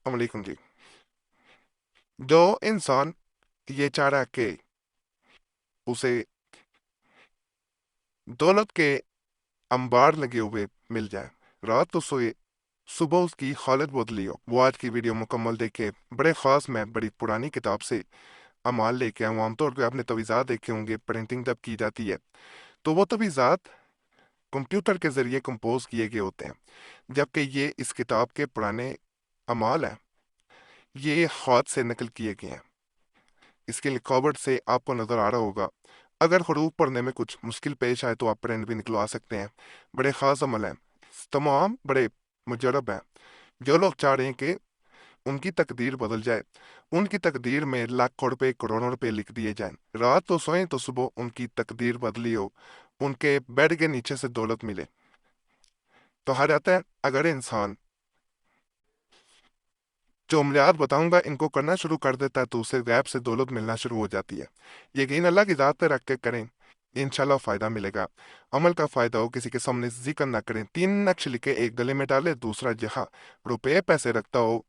वालेकुम जी। जो इंसान ये चाह रहा है कि उसे दौलत के अंबार लगे हुए मिल जाए, रात तो सोए, सुबह उसकी हालत बदली हो, वो आज की वीडियो मुकम्मल देखे। बड़े ख़ास मैं बड़ी पुरानी किताब से अमाल लेके आऊँ। आमतौर पे आपने तवीज़ात देखे होंगे, प्रिंटिंग जब की जाती है तो वो तवीज़ात कंप्यूटर के ज़रिए कंपोज किए गए होते हैं, जबकि ये इस किताब के पुराने अमाल हैं, ये हाथ से नकल किए गए हैं। इसके लिखावट से आपको नज़र आ रहा होगा, अगर हरूफ पढ़ने में कुछ मुश्किल पेश आए तो आप प्रिंट भी निकलवा सकते हैं। बड़े ख़ास अमल हैं, तमाम बड़े मुजरब हैं। जो लोग चाह रहे हैं कि उनकी तकदीर बदल जाए, उनकी तकदीर में लाखों रुपए करोड़ों रुपए लिख दिए जाएं, रात तो सोएं तो सुबह उनकी तकदीर बदली हो, उनके बेड के नीचे से दौलत मिले। तो हर आता है, अगर इंसान जो अमलियात बताऊंगा इनको करना शुरू कर देता है तो उसे गैब से दौलत मिलना शुरू हो जाती है। यकीन अल्लाह की ज़ात पे रख के करें, इंशाल्लाह फ़ायदा मिलेगा। अमल का फ़ायदा हो, किसी के सामने जिक्र ना करें। 3 नक्श लिखे, एक गले में डाले, दूसरा जहाँ रुपये पैसे रखता हो,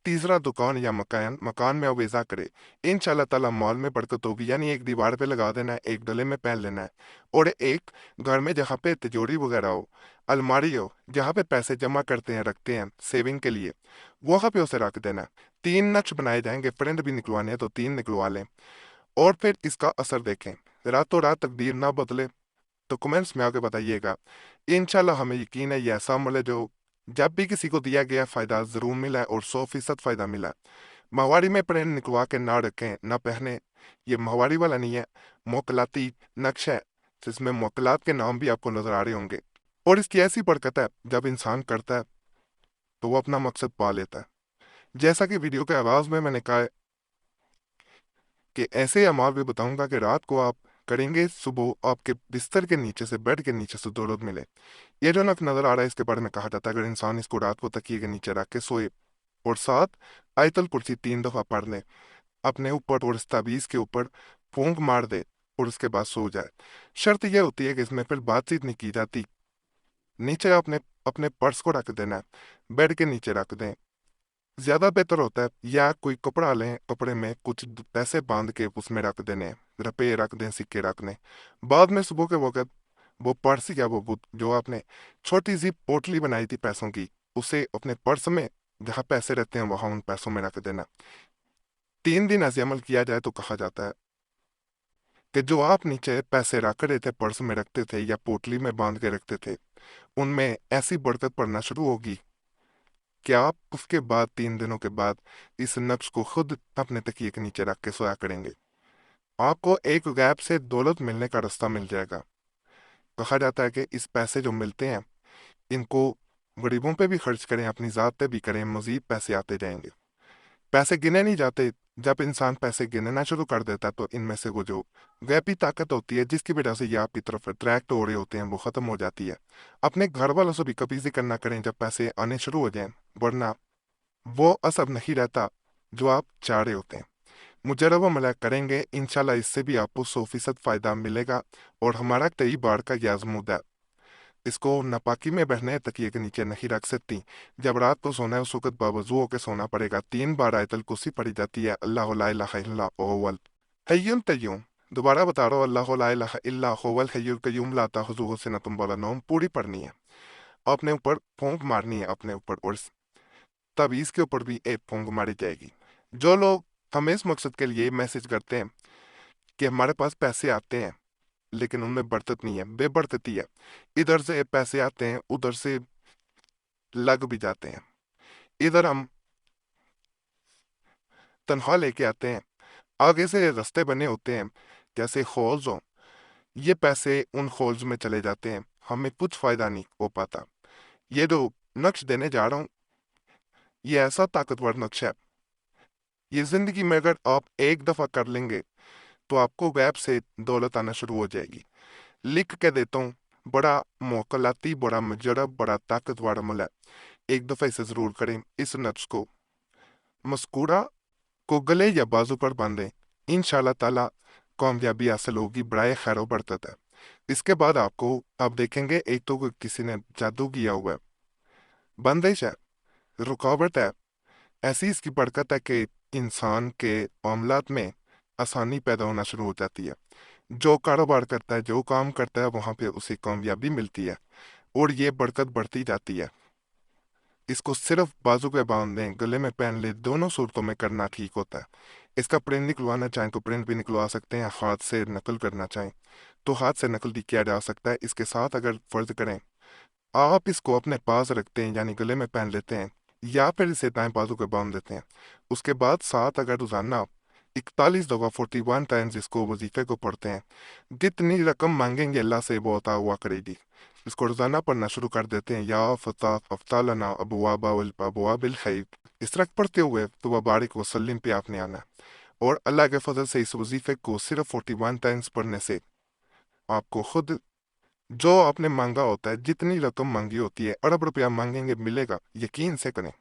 तीसरा दुकान या मकान मकान में अवेजा करे। इंशाल्लाह ताला माल में बरकत होगी। यानी एक दीवार पे लगा देना है, एक गले में पहन लेना है। और एक घर में जहाँ पे तिजोरी वगैरह हो, अलमारी हो, जहाँ पे पैसे जमा करते हैं रखते हैं सेविंग के लिए, वहाँ पे उसे रख देना है। 3 नक्श बनाए जाएंगे, प्रिंट भी निकलवाने हैं तो 3 निकलवा लें और फिर इसका असर देखें। रातों रात तकदीर ना बदले तो कमेंट्स में आके बताइएगा। इंशाल्लाह हमें यकीन है ये ऐसा अमल है जो जब भी किसी को दिया गया फ़ायदा ज़रूर मिला है और 100% फ़ायदा मिला है। माहवारी में प्रिंट निकलवा के ना रखें ना पहने, ये माहवारी वाला नहीं है, मोकलाती नक्श है, जिसमें मोकलात के नाम भी आपको नज़र आ रहे होंगे। और इसकी ऐसी बरकत है, जब इंसान करता है तो वो अपना मकसद पा लेता है। जैसा कि वीडियो के आगाज़ में मैंने कहा है कि ऐसे अमाल भी बताऊंगा कि रात को आप करेंगे, सुबह आपके बिस्तर के नीचे से, बेड के नीचे से दौलत मिले। ये जो नक नजर आ रहा है, इसके बारे में कहा जाता है अगर इंसान इसको रात को तकिए के नीचे रख के सोए और साथ आयतल कुर्सी 3 दफा पढ़ ले, अपने ऊपर और इस ताबीज के ऊपर फूंक मार दे और उसके बाद सो जाए। शर्त यह होती है कि इसमें फिर बातचीत नहीं की जाती। नीचे अपने अपने पर्स को रख देना है, बेड के नीचे रख दें, ज्यादा बेहतर होता है। या कोई कपड़ा लें, कपड़े में कुछ पैसे बांध के उसमें रख देने, रुपये रख दें, सिक्के रख दें। बाद में सुबह के वक्त वो पर्स या वो जो आपने छोटी सी पोटली बनाई थी पैसों की, उसे अपने पर्स में जहाँ पैसे रहते हैं वहां उन पैसों में रख देना। 3 दिन ऐसे अमल किया जाए तो कहा जाता है कि जो आप नीचे पैसे रख रहे थे, पर्स में रखते थे या पोटली में बांध के रखते थे, उनमें ऐसी बरकत पड़ना शुरू होगी कि आप उसके बाद 3 दिनों के बाद इस नक्श को खुद अपने तकिए के नीचे रख के सोया करेंगे। आपको एक गैप से दौलत मिलने का रास्ता मिल जाएगा। कहा जाता है कि इस पैसे जो मिलते हैं इनको गरीबों पे भी खर्च करें, अपनी ज़ात पे भी करें, मजीद पैसे आते जाएंगे। पैसे गिने नहीं जाते। जब इंसान पैसे गिनना शुरू कर देता है तो इनमें से वो जो गैपी ताकत होती है जिसकी वजह से ये आपकी तरफ अट्रैक्ट हो रहे होते हैं, वो ख़त्म हो जाती है। अपने घर वालों से भी कभी जिक्र ना करें जब पैसे आने शुरू हो जाएं, वरना वो असर नहीं रहता जो आप चाह रहे होते हैं। मुजरब अमल करेंगे, इंशाल्लाह इससे भी आपको 100% फ़ायदा मिलेगा। और हमारा कई बार का यह आज़मूदा है, इसको नापाकी में बहने तकिए के नीचे नहीं रख सकती। जब रात को सोना है उस वक्त बावजू होकर सोना पड़ेगा। 3 बार आयतल कुर्सी पढ़ी जाती है, अल्लाह ला इलाहा इल्ला हुवल हय्युल कय्यूम। दोबारा बता रहा हूँ, अल्लाह ला इलाहा इल्ला हुवल हय्युल कय्यूम ला ताखुज़ुहु सिनतुम वला नौम, पूरी पढ़नी है। अपने ऊपर फूंक मारनी है अपने ऊपर, और ताबीज़ के ऊपर भी एक फूंक मारी जाएगी। जो लोग हमें इस मकसद के लिए मैसेज करते हैं कि हमारे पास पैसे आते हैं लेकिन उनमें बरकत नहीं है, बेबरकती है, इधर से पैसे आते हैं उधर से लग भी जाते हैं, इधर हम तनख्वाह लेके आते हैं, आगे से रास्ते बने होते हैं जैसे होल्स हो, ये पैसे उन होल्स में चले जाते हैं, हमें कुछ फायदा नहीं हो पाता। ये जो नक्श देने जा रहा हूँ, ये ऐसा ताकतवर नक्श है, ये जिंदगी में अगर आप एक दफा कर लेंगे तो आपको गैब से दौलत आना शुरू हो जाएगी। लिख के देता हूँ, बड़ा मोकलाती, बड़ा मुजरब, बड़ा ताकतवर अमल है। एक दफा इसे जरूर करें। इस नक्श को मस्कूरा को गले या बाजू पर बांधें, इंशाल्लाह ताला कामयाबी हासिल होगी, बड़ाए खैर बरकत है। इसके बाद आपको आप देखेंगे एक तो किसी ने जादू किया हुआ है, बंदिश है, रुकावट है, ऐसी इसकी बरकत है कि इंसान के मामलात में आसानी पैदा होना शुरू हो जाती है। जो कारोबार करता है, जो काम करता है, वहाँ पे उसे कामयाबी मिलती है और ये बरकत बढ़ती जाती है। इसको सिर्फ बाजू पे बांध दें, गले में पहन ले, दोनों सूरतों में करना ठीक होता है। इसका प्रिंट निकलवाना चाहें तो प्रिंट भी निकलवा सकते हैं, हाथ से नकल करना चाहें तो हाथ से नकल भी किया जा सकता है। इसके साथ अगर फर्ज करें आप इसको अपने पास रखते हैं यानी गले में पहन लेते हैं या फिर इसे दाएं बाजू पे बांध देते हैं, उसके बाद साथ अगर रोजाना 41 दफा 41 टाइम्स इसको वजीफे को पढ़ते हैं, जितनी रकम मांगेंगे अल्लाह से वो अता हुआ करेगी। इसको रोजाना पढ़ना शुरू कर देते हैं, या फता अफ्तालना अबुआ बिल खैर, इस तरह पढ़ते हुए तो वह बारिक वसल्लम पे आपने आना है। और अल्लाह के फजल से इस वजीफे को सिर्फ 41 टाइम्स पढ़ने से आपको खुद जो आपने मांगा होता है, जितनी रकम मांगी होती है, अरब रुपया मांगेंगे मिलेगा, यकीन से करें,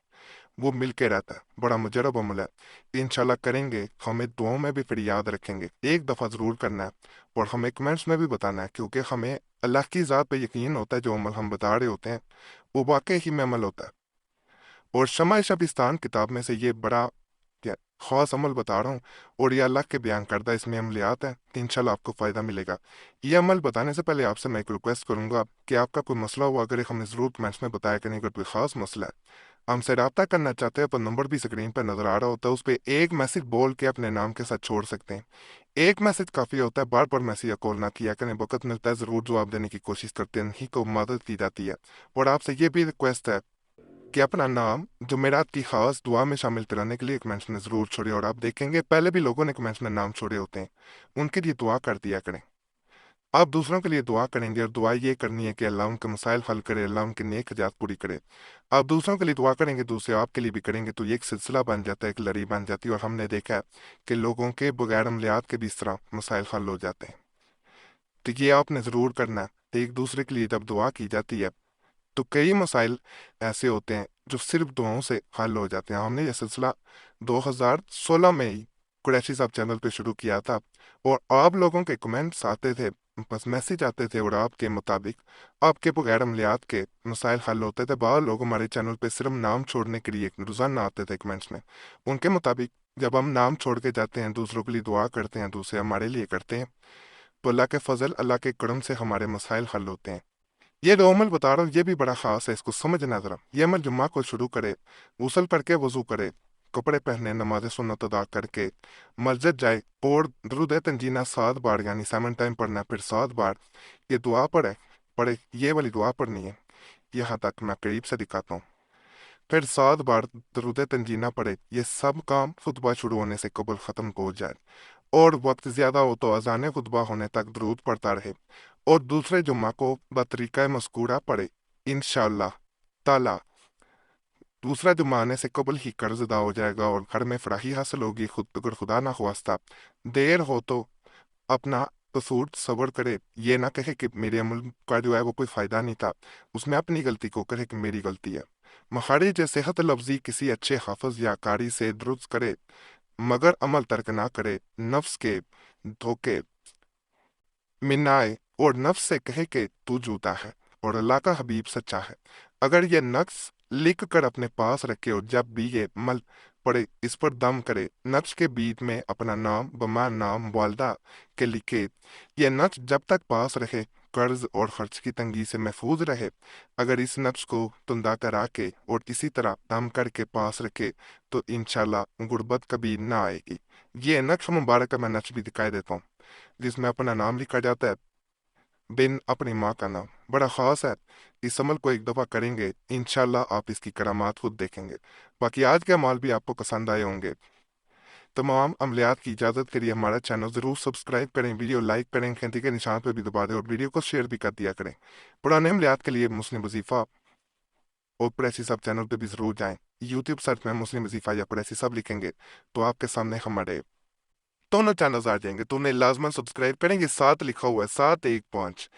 वो मिल के रहता है। बड़ा मुजरब अमल है, इंशाल्लाह करेंगे, हमें दुआओं में भी फिर याद रखेंगे। एक दफ़ा ज़रूर करना है और हमें कमेंट्स में भी बताना है, क्योंकि हमें अल्लाह की ज़ात पे यकीन होता है जो अमल हम बता रहे होते हैं वो वाकई ही में अमल होता है। और शमा शबिस्तान किताब में से ये बड़ा क्या ख़ास अमल बता रहा हूँ और ये अल्लाह के बयान करदा इसमें अमलियात है, इंशाल्लाह आपको फ़ायदा मिलेगा। ये अमल बताने से पहले आपसे मैं एक रिक्वेस्ट करूंगा कि आपका कोई मसला हुआ अगर हमें ज़रूर कमेंट्स में बताया करें। अगर कोई ख़ास मसला है, हमसे रब्ता करना चाहते हैं, पर नंबर भी स्क्रीन पर नज़र आ रहा होता है, उस पर एक मैसेज बोल के अपने नाम के साथ छोड़ सकते हैं। एक मैसेज काफ़ी होता है, बार बार मैसेज या कॉल ना किया करें। वक्त मिलता है ज़रूर जवाब देने की कोशिश करते हैं, नहीं को मदद की जाती है। और आपसे ये भी रिक्वेस्ट है कि अपना नाम जुमेरात की खास दुआ में शामिल कराने के लिए कमेंट्स में ज़रूर छोड़े। और आप देखेंगे पहले भी लोगों ने कमेंट्स में नाम छोड़े होते हैं, उनके लिए दुआ कर दिया करें। आप दूसरों के लिए दुआ करेंगे और दुआ ये करनी है कि अल्लाह उनके मसाइल हल करे, अल्लाह उनकी नेक हजात पूरी करे। आप दूसरों के लिए दुआ करेंगे, दूसरे आपके लिए भी करेंगे, तो ये एक सिलसिला बन जाता है, एक लड़ी बन जाती है। और हमने देखा है कि लोगों के बगैर अमलियात के भी इस तरह मसाइल हल हो जाते हैं। तो ये आपने ज़रूर करना है। तो एक दूसरे के लिए जब दुआ की जाती है तो कई मसाइल ऐसे होते हैं जो सिर्फ दुआओं से हल हो जाते हैं। हमने ये सिलसिला 2016 में ही कुरैशी साहब चैनल पे शुरू किया था और आप लोगों के कमेंट्स आते थे, बस मैसेज आते थे और आपके मुताबिक आपके बगैर अमलियात के मसाइल हल होते थे। बहुत लोग हमारे चैनल पे सिर्फ नाम छोड़ने के लिए रोजाना आते थे कमेंट्स में। उनके मुताबिक जब हम नाम छोड़ के जाते हैं, दूसरों के लिए दुआ करते हैं, दूसरे हमारे लिए करते हैं, तो अल्लाह के फजल, अल्लाह के करम से हमारे मसाइल हल होते हैं। ये जो अमल बता रहा हूँ ये भी बड़ा खास है, इसको समझना जरा। ये अमल जुम्मा को शुरू करे, गुसल करके वजू करे, कपड़े पहने, नमाज सुन्नत अदा करके मस्जिद जाए और दुरूद तंजीना 7 बार यानी 7 टाइम पढ़ना है, फिर 7 बार ये दुआ पढ़े पढ़े ये वाली दुआ पढ़नी है। यहाँ तक मैं करीब से दिखाता हूँ। फिर 7 बार दुरूद तंजीना पढ़े, ये सब काम खुतबा शुरू होने से कबल ख़त्म हो जाए। और वक्त ज़्यादा हो तो अजान खुतबा होने तक दरूद पढ़ता रहे और दूसरे जुम्मा को बतरीका मस्कूरा पढ़े। इंशाअल्लाह ताला दूसरा जुम्मा आने से कबल ही कर्ज अदा हो जाएगा और घर में फराही हासिल होगी। खुद अगर खुदा ना ख्वास्ता देर हो तो अपना कसूर सब्र करे, ये ना कहे कि मेरे अमल का जो है वो कोई फ़ायदा नहीं था, उसमें अपनी गलती को कहे कि मेरी गलती है। मखारिज सेहत लफ्जी किसी अच्छे हाफज या कारी से दुरुस्त करे, मगर अमल तर्क ना करे। नफ्स के धोखे मिनाए और नफ्स से कहे कि तू झूठा है और अल्लाह का हबीब सच्चा है। अगर ये नक्स लिख कर अपने पास रखे और जब भी ये मल पड़े इस पर दम करे, नक्श के बीच में अपना नाम बमा नाम वालदा के लिखे। ये नक्श जब तक पास रहे, कर्ज और खर्च की तंगी से महफूज रहे। अगर इस नक्श को तुंदा करा के और इसी तरह दम करके पास रखे तो इंशाल्लाह गुर्बत कभी ना आएगी। ये नक्श मुबारक का मैं नक्श भी दिखाई देता हूँ, जिसमें अपना नाम लिखा जाता है, बिन अपनी माँ का नाम। बड़ा ख़ास है, इस अमल को एक दफ़ा करेंगे इंशाल्लाह आप इसकी करामात खुद देखेंगे। बाकी आज के अमाल भी आपको पसंद आए होंगे। तमाम अमलियात की इजाज़त के लिए हमारा चैनल ज़रूर सब्सक्राइब करें, वीडियो लाइक करें, घंटी के निशान पर भी दबा दें और वीडियो को शेयर भी कर दिया करें। पुराने अमलियात के लिए मुस्लिम वजीफ़ा और कुरैशी सब चैनल पे भी ज़रूर जाएं। यूट्यूब सर्च में मुस्लिम वजीफ़ा या कुरैशी सब लिखेंगे तो आपके सामने हमारे दोनों चैनल्स आ जाएंगे, तो उन्हें लाजमन सब्सक्राइब करेंगे। साथ लिखा हुआ है 715